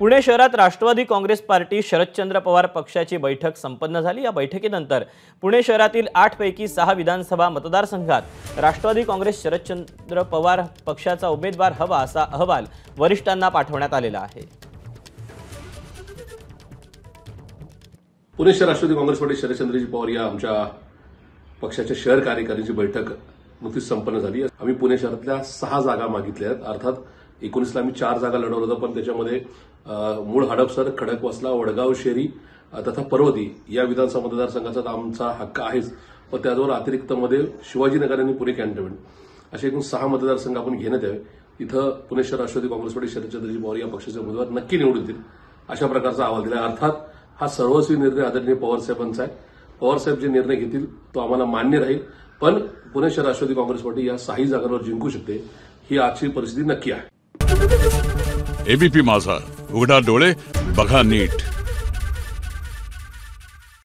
पुणे शहरात राष्ट्रवादी काँग्रेस पार्टी शरदचंद्र पवार पक्षाची बैठक संपन्न झाली। या बैठकीनंतर पुणे शहरातील 8 पैकी 6 विधानसभा मतदारसंघात राष्ट्रवादी काँग्रेस शरदचंद्र पवार पक्षाचा उमेदवार हवा असा अहवाल वरिष्ठांना पाठवण्यात आलेला आहे। पुणे शहर राष्ट्रवादी काँग्रेस पार्टी शरदचंद्रजी पवार या आमच्या पक्षाच्या शहर कार्यकारिणीची बैठक नुकतीच संपन्न झाली। आम्ही पुणे शहरातल्या 6 जागा मागितल्या आहेत। अर्थात 19ला आम्ही 4 जागा लढवलं होतं, पण त्याच्यामध्ये मूळ हडपसर, खडकवासला, वडगाव शेरी तथा पर्वती या विधानसभा मतदारसंघाचा आमचा हक्क आहेच, पण त्याचबरोबर अतिरिक्तमध्ये शिवाजीनगर आणि पुणे कॅन्टोन्मेंट असे एकूण 6 मतदारसंघ आपण घेण्यात यावे। इथं पुणे शहर राष्ट्रवादी काँग्रेस पार्टी शरदचंद्रजी पवार या पक्षाचे उमेदवार नक्की निवडून येतील अशा प्रकारचा अहवाल दिला। अर्थात हा सर्वस्वी निर्णय आदरणीय पवारसाहेबांचा आहे। पवारसाहेब जे निर्णय घेतील तो आम्हाला मान्य राहील, पण पुणे शहर राष्ट्रवादी काँग्रेस पार्टी या 6 जागांवर जिंकू शकते ही आजची परिस्थिती नक्की आहे। एबीपी माझा, उघडा डोळे बघा नीट।